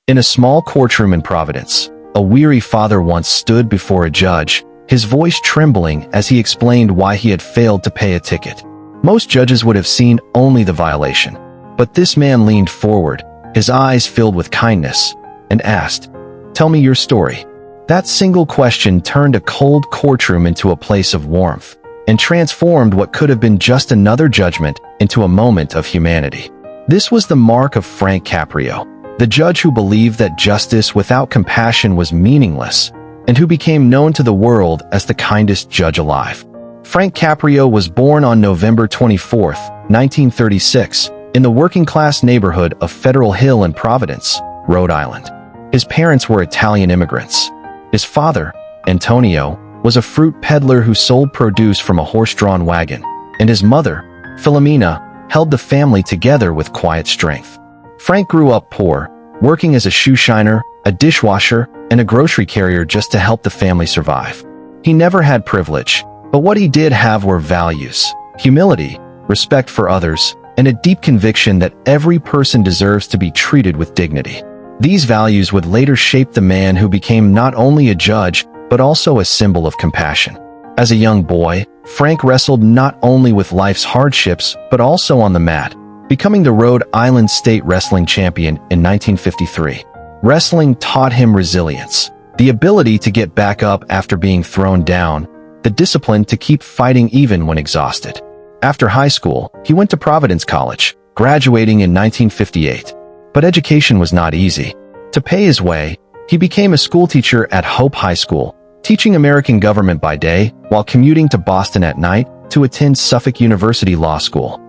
In a small courtroom in Providence, a weary father once stood before a judge, his voice trembling as he explained why he had failed to pay a ticket. Most judges would have seen only the violation, but this man leaned forward, his eyes filled with kindness, and asked, "Tell me your story." That single question turned a cold courtroom into a place of warmth, and transformed what could have been just another judgment into a moment of humanity. This was the mark of Frank Caprio, the judge who believed that justice without compassion was meaningless, and who became known to the world as the kindest judge alive. Frank Caprio was born on November 24, 1936, in the working-class neighborhood of Federal Hill in Providence, Rhode Island. His parents were Italian immigrants. His father, Antonio, was a fruit peddler who sold produce from a horse-drawn wagon, and his mother, Philomena, held the family together with quiet strength. Frank grew up poor, working as a shoe shiner, a dishwasher, and a grocery carrier just to help the family survive. He never had privilege, but what he did have were values, humility, respect for others, and a deep conviction that every person deserves to be treated with dignity. These values would later shape the man who became not only a judge, but also a symbol of compassion. As a young boy, Frank wrestled not only with life's hardships, but also on the mat, becoming the Rhode Island State Wrestling Champion in 1953. Wrestling taught him resilience, the ability to get back up after being thrown down, the discipline to keep fighting even when exhausted. After high school, he went to Providence College, graduating in 1958. But education was not easy. To pay his way, he became a schoolteacher at Hope High School, teaching American government by day while commuting to Boston at night to attend Suffolk University Law School.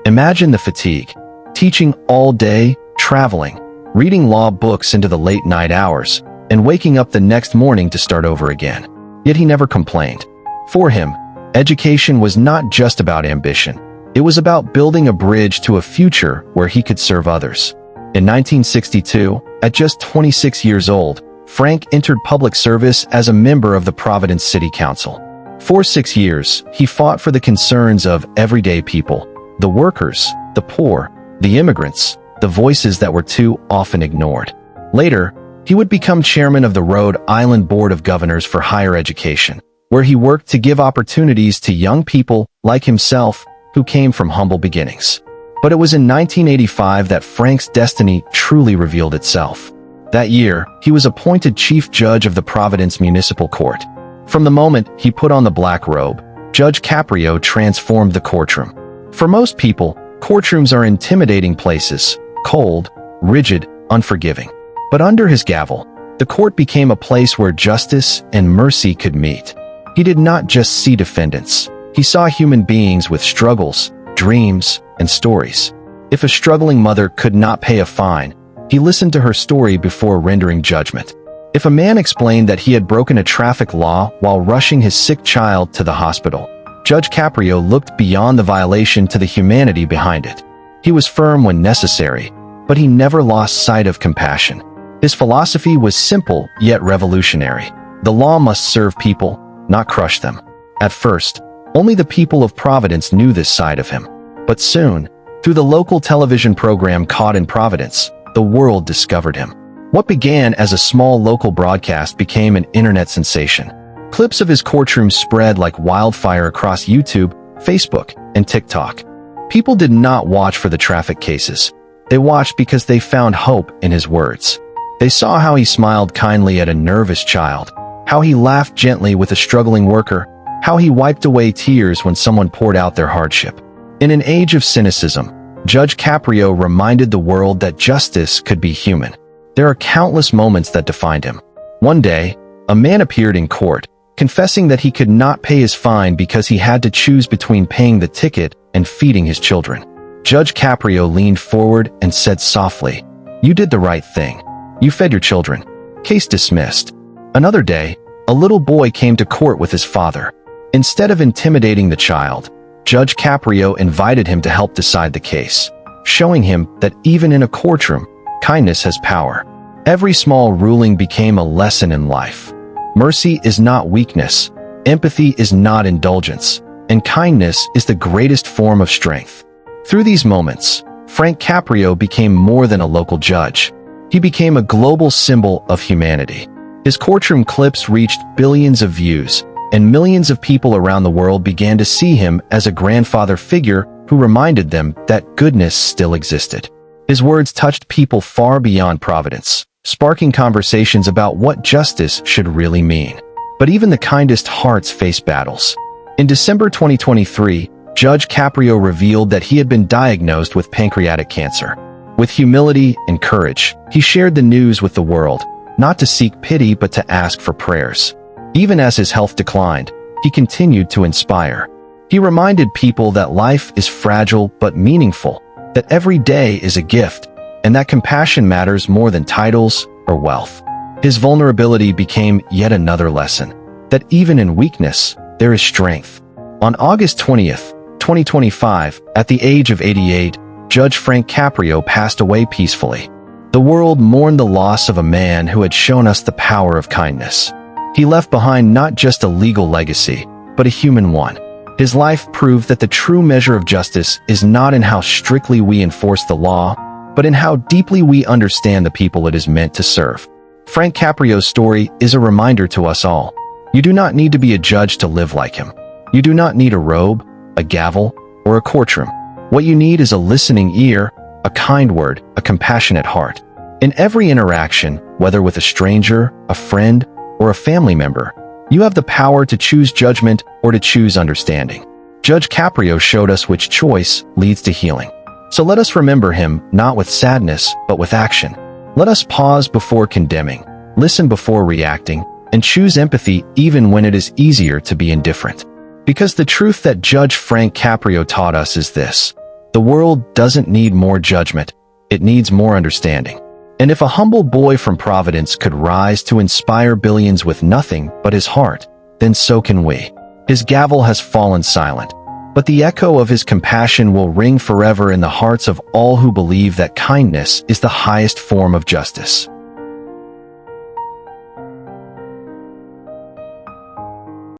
Imagine the fatigue, teaching all day, traveling, reading law books into the late night hours, and waking up the next morning to start over again. Yet he never complained. For him, education was not just about ambition. It was about building a bridge to a future where he could serve others. In 1962, at just 26 years old, Frank entered public service as a member of the Providence City Council. For 6 years, he fought for the concerns of everyday people, the workers, the poor, the immigrants, the voices that were too often ignored. Later, he would become chairman of the Rhode Island Board of Governors for Higher Education, where he worked to give opportunities to young people like himself who came from humble beginnings. But it was in 1985 that Frank's destiny truly revealed itself. That year, he was appointed Chief Judge of the Providence Municipal Court. From the moment he put on the black robe, Judge Caprio transformed the courtroom. For most people, courtrooms are intimidating places, cold, rigid, unforgiving. But under his gavel, the court became a place where justice and mercy could meet. He did not just see defendants. He saw human beings with struggles, dreams, and stories. If a struggling mother could not pay a fine, he listened to her story before rendering judgment. If a man explained that he had broken a traffic law while rushing his sick child to the hospital, Judge Caprio looked beyond the violation to the humanity behind it. He was firm when necessary, but he never lost sight of compassion. His philosophy was simple yet revolutionary. The law must serve people, not crush them. At first, only the people of Providence knew this side of him. But soon, through the local television program Caught in Providence, the world discovered him. What began as a small local broadcast became an internet sensation. Clips of his courtroom spread like wildfire across YouTube, Facebook, and TikTok. People did not watch for the traffic cases. They watched because they found hope in his words. They saw how he smiled kindly at a nervous child, how he laughed gently with a struggling worker, how he wiped away tears when someone poured out their hardship. In an age of cynicism, Judge Caprio reminded the world that justice could be human. There are countless moments that defined him. One day, a man appeared in court, confessing that he could not pay his fine because he had to choose between paying the ticket and feeding his children. Judge Caprio leaned forward and said softly, "You did the right thing. You fed your children. Case dismissed." Another day, a little boy came to court with his father. Instead of intimidating the child, Judge Caprio invited him to help decide the case, showing him that even in a courtroom, kindness has power. Every small ruling became a lesson in life. Mercy is not weakness, empathy is not indulgence, and kindness is the greatest form of strength. Through these moments, Frank Caprio became more than a local judge. He became a global symbol of humanity. His courtroom clips reached billions of views, and millions of people around the world began to see him as a grandfather figure who reminded them that goodness still existed. His words touched people far beyond Providence, sparking conversations about what justice should really mean. But even the kindest hearts face battles. In December 2023, Judge Caprio revealed that he had been diagnosed with pancreatic cancer. With humility and courage, he shared the news with the world, not to seek pity but to ask for prayers. Even as his health declined, he continued to inspire. He reminded people that life is fragile but meaningful, that every day is a gift, and that compassion matters more than titles or wealth. His vulnerability became yet another lesson, that even in weakness, there is strength. On August 20th, 2025, at the age of 88, Judge Frank Caprio passed away peacefully. The world mourned the loss of a man who had shown us the power of kindness. He left behind not just a legal legacy, but a human one. His life proved that the true measure of justice is not in how strictly we enforce the law, but in how deeply we understand the people it is meant to serve. Frank Caprio's story is a reminder to us all. You do not need to be a judge to live like him. You do not need a robe, a gavel, or a courtroom. What you need is a listening ear, a kind word, a compassionate heart. In every interaction, whether with a stranger, a friend, or a family member, you have the power to choose judgment or to choose understanding. Judge Caprio showed us which choice leads to healing. So let us remember him not with sadness, but with action. Let us pause before condemning, listen before reacting, and choose empathy even when it is easier to be indifferent. Because the truth that Judge Frank Caprio taught us is this: the world doesn't need more judgment, it needs more understanding. And if a humble boy from Providence could rise to inspire billions with nothing but his heart, then so can we. His gavel has fallen silent, but the echo of his compassion will ring forever in the hearts of all who believe that kindness is the highest form of justice.